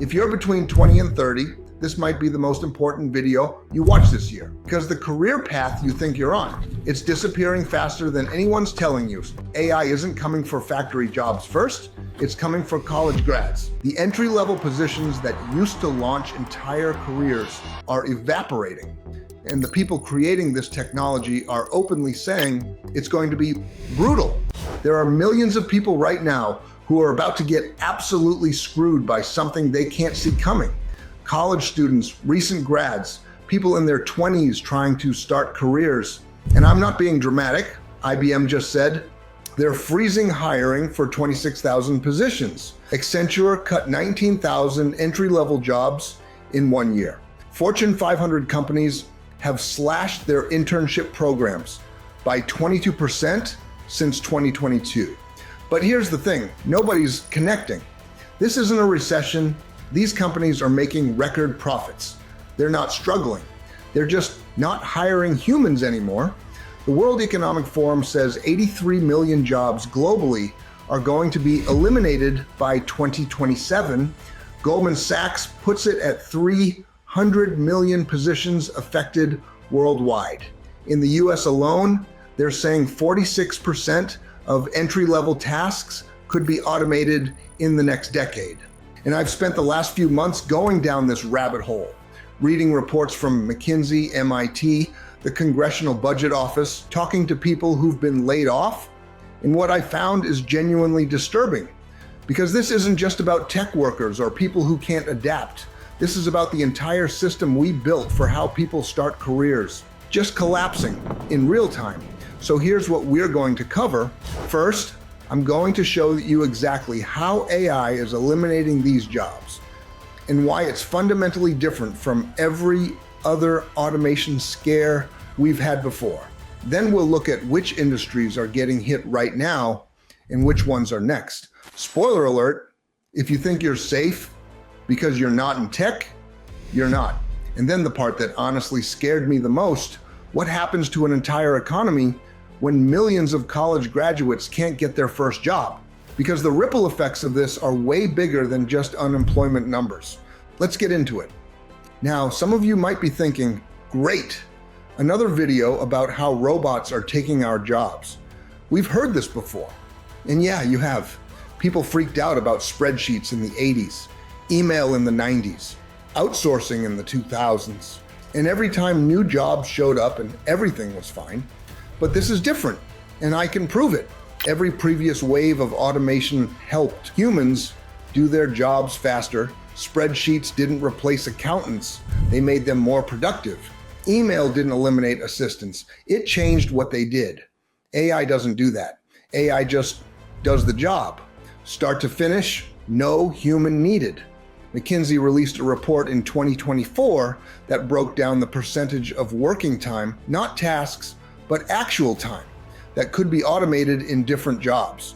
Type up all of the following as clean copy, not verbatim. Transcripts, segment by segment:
If you're between 20 and 30, this might be the most important video you watch this year, because the career path you think you're on, it's disappearing faster than anyone's telling you. AI isn't coming for factory jobs first, it's coming for college grads. The entry-level positions that used to launch entire careers are evaporating. And the people creating this technology are openly saying it's going to be brutal. There are millions of people right now who are about to get absolutely screwed by something they can't see coming. College students, recent grads, people in their 20s trying to start careers. And I'm not being dramatic. IBM just said they're freezing hiring for 26,000 positions. Accenture cut 19,000 entry-level jobs in 1 year. Fortune 500 companies have slashed their internship programs by 22% since 2022. But here's the thing, nobody's connecting. This isn't a recession. These companies are making record profits. They're not struggling. They're just not hiring humans anymore. The World Economic Forum says 83 million jobs globally are going to be eliminated by 2027. Goldman Sachs puts it at 300 million positions affected worldwide. In the US alone, they're saying 46% of entry-level tasks could be automated in the next decade. And I've spent the last few months going down this rabbit hole, reading reports from McKinsey, MIT, the Congressional Budget Office, talking to people who've been laid off. And what I found is genuinely disturbing, because this isn't just about tech workers or people who can't adapt. This is about the entire system we built for how people start careers, just collapsing in real time. So here's what we're going to cover. First, I'm going to show you exactly how AI is eliminating these jobs and why it's fundamentally different from every other automation scare we've had before. Then we'll look at which industries are getting hit right now and which ones are next. Spoiler alert, if you think you're safe because you're not in tech, you're not. And then the part that honestly scared me the most, what happens to an entire economy when millions of college graduates can't get their first job? Because the ripple effects of this are way bigger than just unemployment numbers. Let's get into it. Now, some of you might be thinking, great, another video about how robots are taking our jobs. We've heard this before. And yeah, you have. People freaked out about spreadsheets in the 80s, email in the 90s, outsourcing in the 2000s. And every time new jobs showed up and everything was fine. But this is different, and I can prove it. Every previous wave of automation helped humans do their jobs faster. Spreadsheets didn't replace accountants. They made them more productive. Email didn't eliminate assistants. It changed what they did. AI doesn't do that. AI just does the job. Start to finish, no human needed. McKinsey released a report in 2024 that broke down the percentage of working time, not tasks, but actual time that could be automated in different jobs.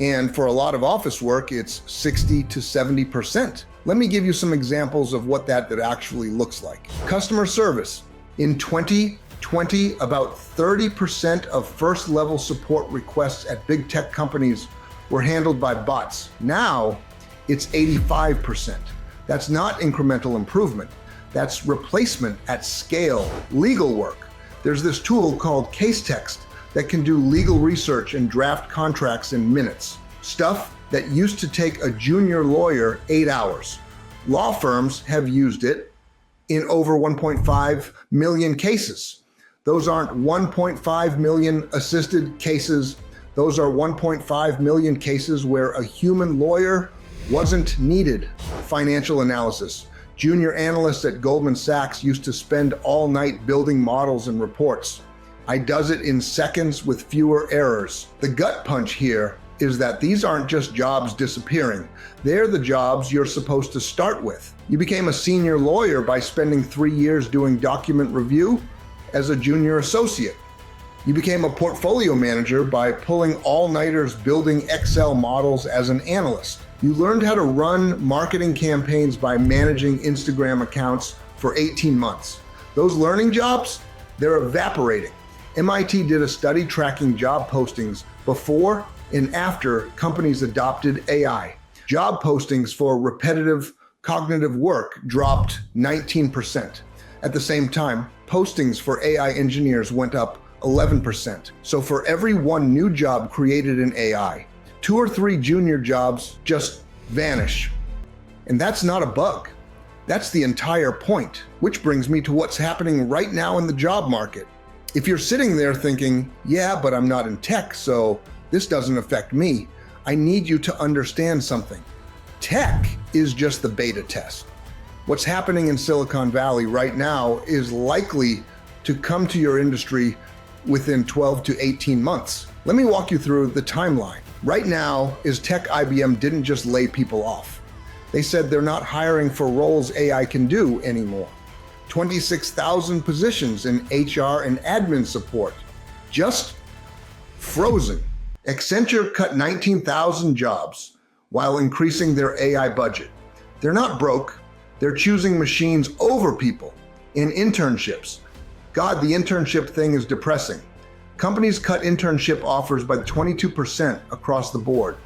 And for a lot of office work, it's 60 to 70%. Let me give you some examples of what that actually looks like. Customer service. In 2020, about 30% of first-level support requests at big tech companies were handled by bots. Now, it's 85%. That's not incremental improvement. That's replacement at scale. Legal work. There's this tool called Case Text that can do legal research and draft contracts in minutes. Stuff that used to take a junior lawyer 8 hours. Law firms have used it in over 1.5 million cases. Those aren't 1.5 million assisted cases. Those are 1.5 million cases where a human lawyer wasn't needed. Financial analysis. Junior analysts at Goldman Sachs used to spend all night building models and reports. I does it in seconds with fewer errors. The gut punch here is that these aren't just jobs disappearing. They're the jobs you're supposed to start with. You became a senior lawyer by spending 3 years doing document review as a junior associate. You became a portfolio manager by pulling all-nighters building Excel models as an analyst. You learned how to run marketing campaigns by managing Instagram accounts for 18 months. Those learning jobs, they're evaporating. MIT did a study tracking job postings before and after companies adopted AI. Job postings for repetitive cognitive work dropped 19%. At the same time, postings for AI engineers went up 11%. So for every one new job created in AI, 2 or 3 junior jobs just vanish. And that's not a bug. That's the entire point, which brings me to what's happening right now in the job market. If you're sitting there thinking, yeah, but I'm not in tech, so this doesn't affect me, I need you to understand something. Tech is just the beta test. What's happening in Silicon Valley right now is likely to come to your industry within 12 to 18 months. Let me walk you through the timeline. Right now is tech. IBM didn't just lay people off. They said they're not hiring for roles AI can do anymore. 26,000 positions in HR and admin support, just frozen. Accenture cut 19,000 jobs while increasing their AI budget. They're not broke, they're choosing machines over people. In internships, God, the internship thing is depressing. Companies cut internship offers by 22% across the board.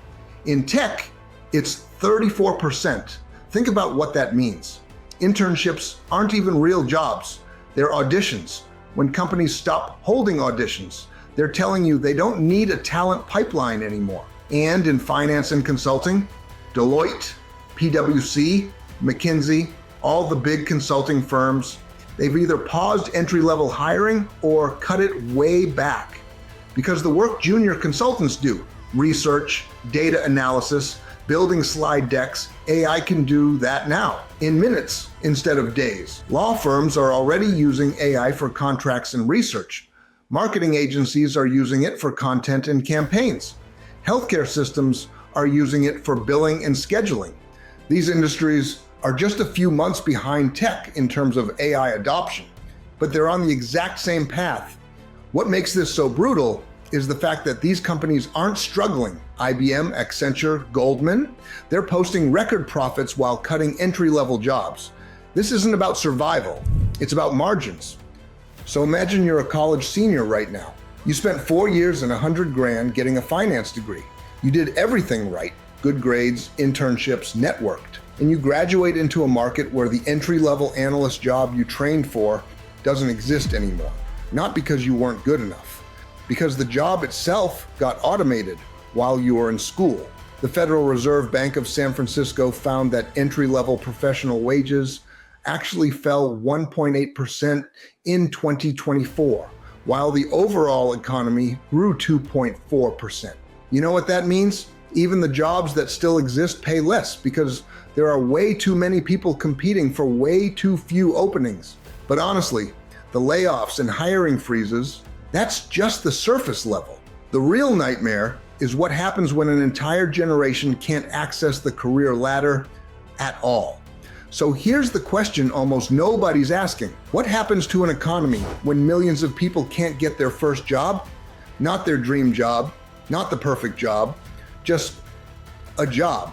In tech, it's 34%. Think about what that means. Internships aren't even real jobs. They're auditions. When companies stop holding auditions, they're telling you they don't need a talent pipeline anymore. And in finance and consulting, Deloitte, PwC, McKinsey, all the big consulting firms, they've either paused entry-level hiring or cut it way back. Because the work junior consultants do, research, data analysis, building slide decks, AI can do that now, in minutes instead of days. Law firms are already using AI for contracts and research. Marketing agencies are using it for content and campaigns. Healthcare systems are using it for billing and scheduling. These industries are just a few months behind tech in terms of AI adoption, but they're on the exact same path. What makes this so brutal is the fact that these companies aren't struggling. IBM, Accenture, Goldman, they're posting record profits while cutting entry-level jobs. This isn't about survival, it's about margins. So imagine you're a college senior right now. You spent 4 years and 100 grand getting a finance degree. You did everything right, good grades, internships, networked. And you graduate into a market where the entry-level analyst job you trained for doesn't exist anymore. Not because you weren't good enough, because the job itself got automated while you were in school. The Federal Reserve Bank of San Francisco found that entry-level professional wages actually fell 1.8% in 2024, while the overall economy grew 2.4%. You know what that means? Even the jobs that still exist pay less because there are way too many people competing for way too few openings. But honestly, the layoffs and hiring freezes, that's just the surface level. The real nightmare is what happens when an entire generation can't access the career ladder at all. So here's the question almost nobody's asking. What happens to an economy when millions of people can't get their first job? Not their dream job, not the perfect job, just a job.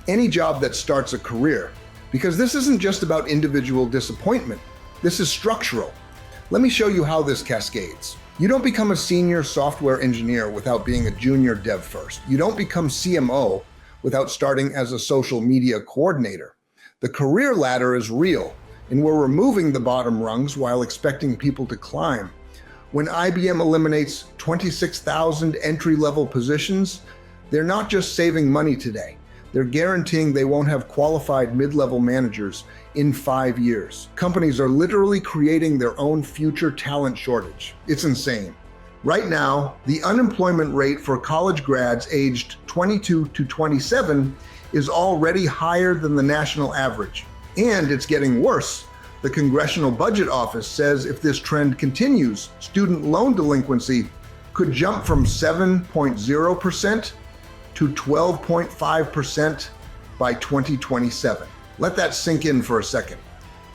Any job that starts a career. Because this isn't just about individual disappointment. This is structural. Let me show you how this cascades. You don't become a senior software engineer without being a junior dev first. You don't become CMO without starting as a social media coordinator. The career ladder is real, and we're removing the bottom rungs while expecting people to climb. When IBM eliminates 26,000 entry-level positions, they're not just saving money today. They're guaranteeing they won't have qualified mid-level managers in 5 years. Companies are literally creating their own future talent shortage. It's insane. Right now, the unemployment rate for college grads aged 22 to 27 is already higher than the national average. And it's getting worse. The Congressional Budget Office says if this trend continues, student loan delinquency could jump from 7.0% to 12.5% by 2027. Let that sink in for a second.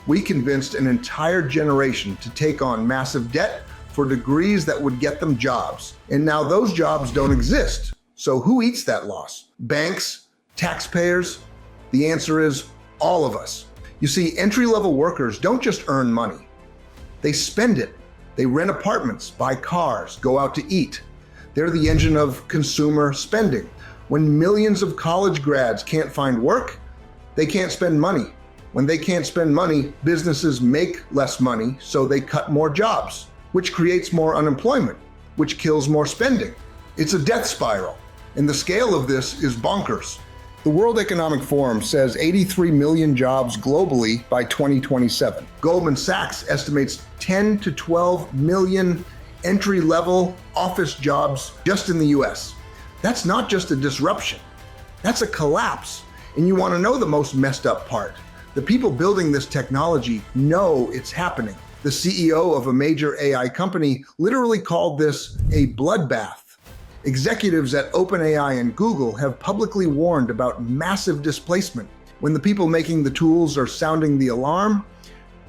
We convinced an entire generation to take on massive debt for degrees that would get them jobs. And now those jobs don't exist. So who eats that loss? Banks? Taxpayers? The answer is all of us. You see, entry-level workers don't just earn money. They spend it. They rent apartments, buy cars, go out to eat. They're the engine of consumer spending. When millions of college grads can't find work, they can't spend money. When they can't spend money, businesses make less money, so they cut more jobs, which creates more unemployment, which kills more spending. It's a death spiral, and the scale of this is bonkers. The World Economic Forum says 83 million jobs globally by 2027. Goldman Sachs estimates 10 to 12 million entry-level office jobs just in the US. That's not just a disruption, that's a collapse. And you want to know the most messed up part? The people building this technology know it's happening. The CEO of a major AI company literally called this a bloodbath. Executives at OpenAI and Google have publicly warned about massive displacement. When the people making the tools are sounding the alarm,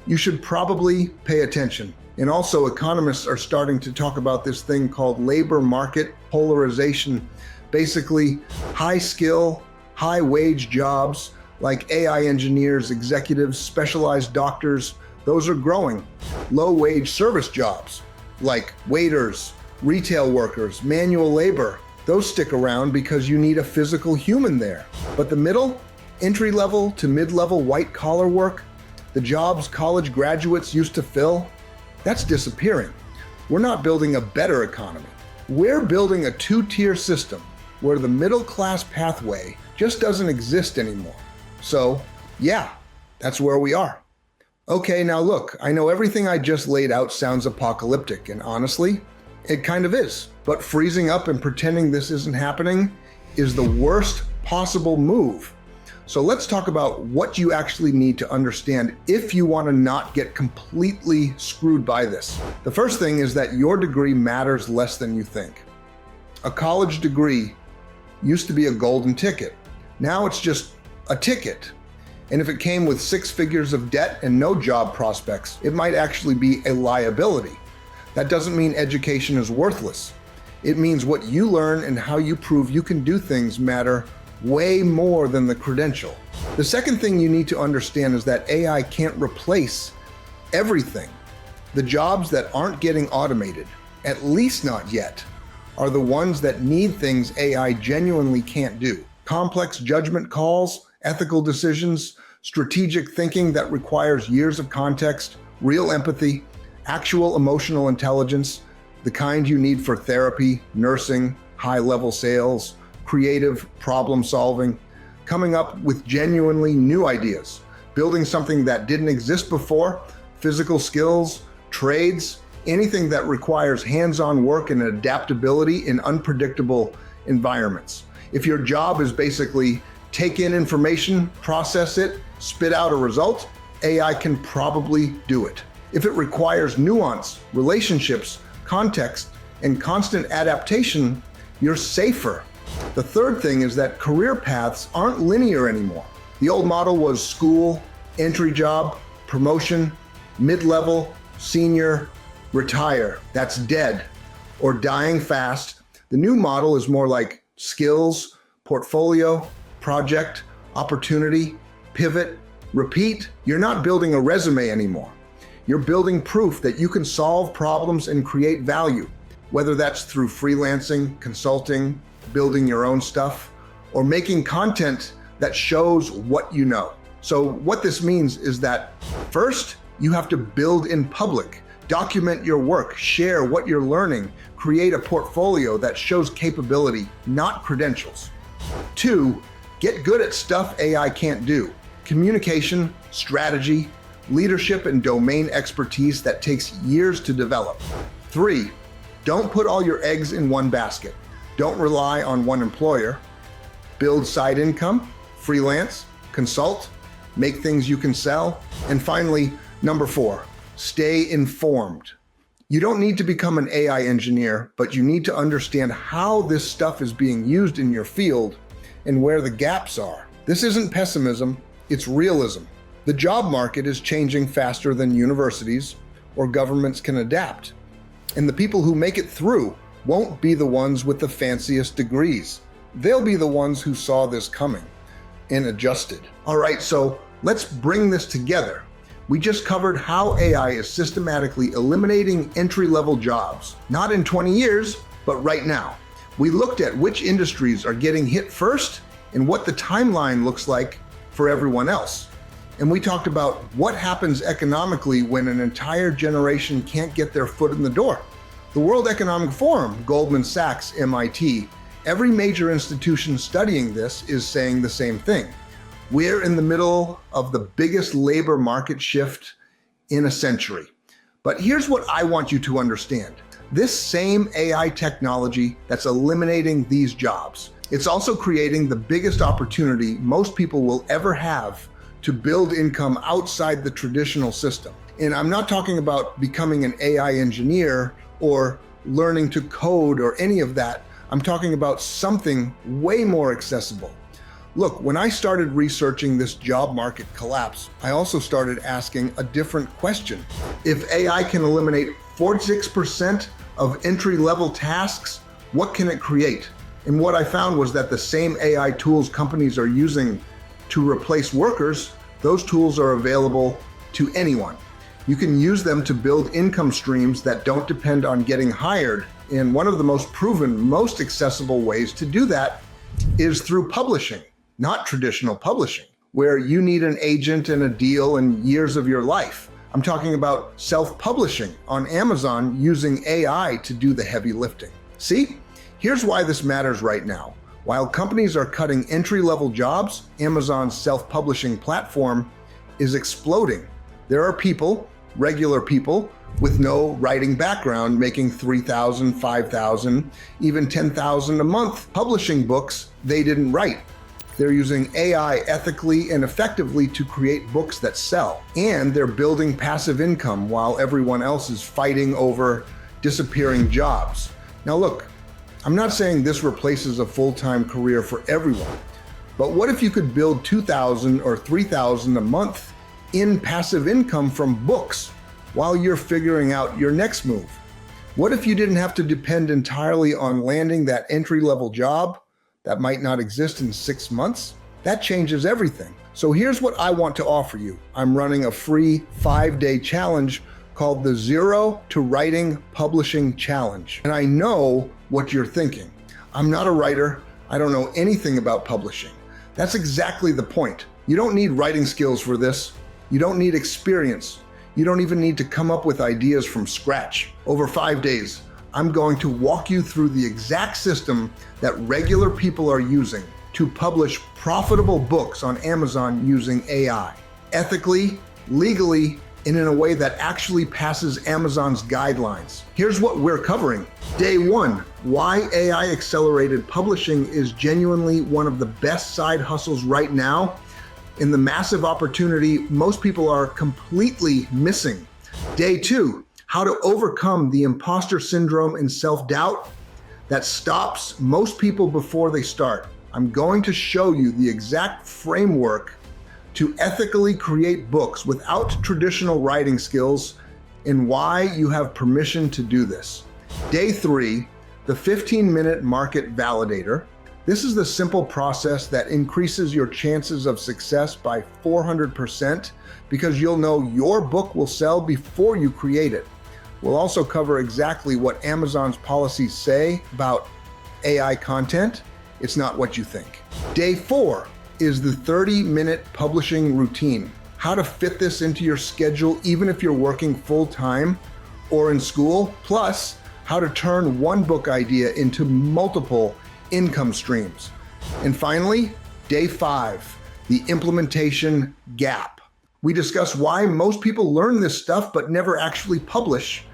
you should probably pay attention. And also, economists are starting to talk about this thing called labor market polarization. Basically, high skill, high wage jobs like AI engineers, executives, specialized doctors, those are growing. Low wage service jobs like waiters, retail workers, manual labor, those stick around because you need a physical human there. But the middle, entry-level to mid-level white-collar work, the jobs college graduates used to fill, that's disappearing. We're not building a better economy. We're building a two-tier system where the middle-class pathway just doesn't exist anymore. So, yeah, that's where we are. Okay, now look, I know everything I just laid out sounds apocalyptic, and honestly, it kind of is. But freezing up and pretending this isn't happening is the worst possible move. So let's talk about what you actually need to understand if you want to not get completely screwed by this. The first thing is that your degree matters less than you think. A college degree used to be a golden ticket. Now it's just a ticket. And if it came with 6 figures of debt and no job prospects, it might actually be a liability. That doesn't mean education is worthless. It means what you learn and how you prove you can do things matter way more than the credential. The second thing you need to understand is that AI can't replace everything. The jobs that aren't getting automated, at least not yet, are the ones that need things AI genuinely can't do. Complex judgment calls, ethical decisions, strategic thinking that requires years of context, real empathy, actual emotional intelligence, the kind you need for therapy, nursing, high-level sales, creative problem solving, coming up with genuinely new ideas, building something that didn't exist before, physical skills, trades, anything that requires hands-on work and adaptability in unpredictable environments. If your job is basically take in information, process it, spit out a result, AI can probably do it. If it requires nuance, relationships, context, and constant adaptation, you're safer. The third thing is that career paths aren't linear anymore. The old model was school, entry job, promotion, mid-level, senior, retire. That's dead or dying fast. The new model is more like skills, portfolio, project, opportunity, pivot, repeat. You're not building a resume anymore. You're building proof that you can solve problems and create value, whether that's through freelancing, consulting, building your own stuff, or making content that shows what you know. So what this means is that first, you have to build in public, document your work, share what you're learning, create a portfolio that shows capability, not credentials. 2, get good at stuff AI can't do. Communication, strategy, leadership, and domain expertise that takes years to develop. 3, don't put all your eggs in one basket. Don't rely on one employer. Build side income, freelance, consult, make things you can sell. And finally, number 4, stay informed. You don't need to become an AI engineer, but you need to understand how this stuff is being used in your field and where the gaps are. This isn't pessimism, it's realism. The job market is changing faster than universities or governments can adapt. And the people who make it through won't be the ones with the fanciest degrees. They'll be the ones who saw this coming and adjusted. All right, so let's bring this together. We just covered how AI is systematically eliminating entry-level jobs, not in 20 years, but right now. We looked at which industries are getting hit first and what the timeline looks like for everyone else. And we talked about what happens economically when an entire generation can't get their foot in the door. The World Economic Forum, Goldman Sachs, MIT, every major institution studying this is saying the same thing. We're in the middle of the biggest labor market shift in a century. But here's what I want you to understand. This same AI technology that's eliminating these jobs, it's also creating the biggest opportunity most people will ever have to build income outside the traditional system. And I'm not talking about becoming an AI engineer or learning to code or any of that. I'm talking about something way more accessible. Look, when I started researching this job market collapse, I also started asking a different question. If AI can eliminate 46% of entry-level tasks, what can it create? And what I found was that the same AI tools companies are using to replace workers, those tools are available to anyone. You can use them to build income streams that don't depend on getting hired. And one of the most proven, most accessible ways to do that is through publishing, not traditional publishing, where you need an agent and a deal and years of your life. I'm talking about self-publishing on Amazon using AI to do the heavy lifting. See, here's why this matters right now. While companies are cutting entry-level jobs, Amazon's self-publishing platform is exploding. There are people, regular people, with no writing background making $3,000, $5,000, even $10,000 a month publishing books they didn't write. They're using AI ethically and effectively to create books that sell. And they're building passive income while everyone else is fighting over disappearing jobs. Now look, I'm not saying this replaces a full-time career for everyone, but what if you could build $2,000 or $3,000 a month in passive income from books while you're figuring out your next move? What if you didn't have to depend entirely on landing that entry-level job that might not exist in 6 months? That changes everything. So here's what I want to offer you. I'm running a free 5-day challenge called the Zero to Writing Publishing Challenge. And I know what you're thinking. I'm not a writer. I don't know anything about publishing. That's exactly the point. You don't need writing skills for this. You don't need experience. You don't even need to come up with ideas from scratch. Over 5 days, I'm going to walk you through the exact system that regular people are using to publish profitable books on Amazon using AI, ethically, legally, and in a way that actually passes Amazon's guidelines. Here's what we're covering. Day 1, why AI accelerated publishing is genuinely one of the best side hustles right now, and the massive opportunity most people are completely missing. Day 2, how to overcome the imposter syndrome and self-doubt that stops most people before they start. I'm going to show you the exact framework to ethically create books without traditional writing skills and why you have permission to do this. Day 3, the 15-minute market validator. This is the simple process that increases your chances of success by 400% because you'll know your book will sell before you create it. We'll also cover exactly what Amazon's policies say about AI content. It's not what you think. Day 4 is the 30-minute publishing routine. How to fit this into your schedule even if you're working full-time or in school, plus how to turn one book idea into multiple income streams. And finally, day 5, the implementation gap. We discuss why most people learn this stuff but never actually publish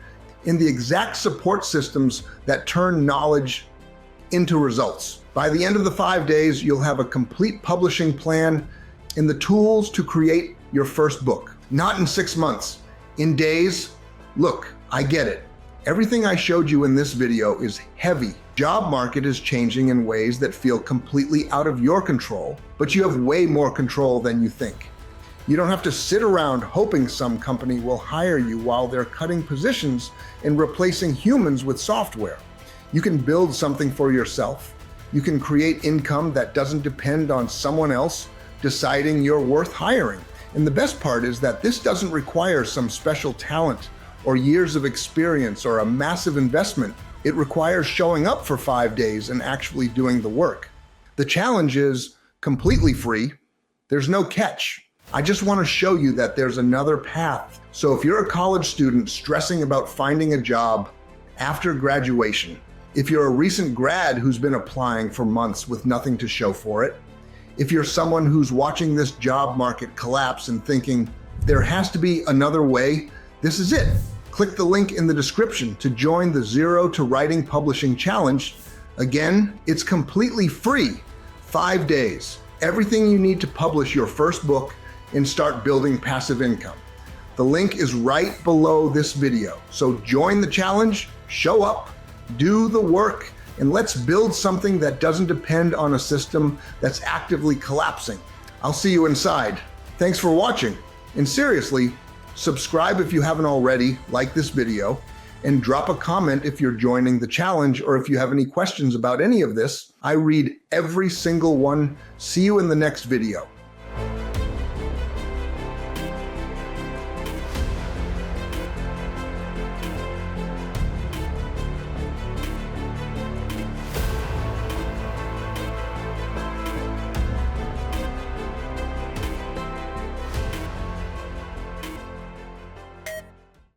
in the exact support systems that turn knowledge into results. By the end of the 5 days, you'll have a complete publishing plan and the tools to create your first book. Not in 6 months, in days. Look, I get it. Everything I showed you in this video is heavy. Job market is changing in ways that feel completely out of your control, but you have way more control than you think. You don't have to sit around hoping some company will hire you while they're cutting positions and replacing humans with software. You can build something for yourself. You can create income that doesn't depend on someone else deciding you're worth hiring. And the best part is that this doesn't require some special talent or years of experience or a massive investment. It requires showing up for 5 days and actually doing the work. The challenge is completely free. There's no catch. I just want to show you that there's another path. So if you're a college student stressing about finding a job after graduation, if you're a recent grad who's been applying for months with nothing to show for it, if you're someone who's watching this job market collapse and thinking, there has to be another way, this is it. Click the link in the description to join the Zero to Writing Publishing Challenge. Again, it's completely free. 5 days. Everything you need to publish your first book and start building passive income. The link is right below this video. So join the challenge, show up, do the work, and let's build something that doesn't depend on a system that's actively collapsing. I'll see you inside. Thanks for watching. And seriously, subscribe if you haven't already, like this video, and drop a comment if you're joining the challenge or if you have any questions about any of this. I read every single one. See you in the next video.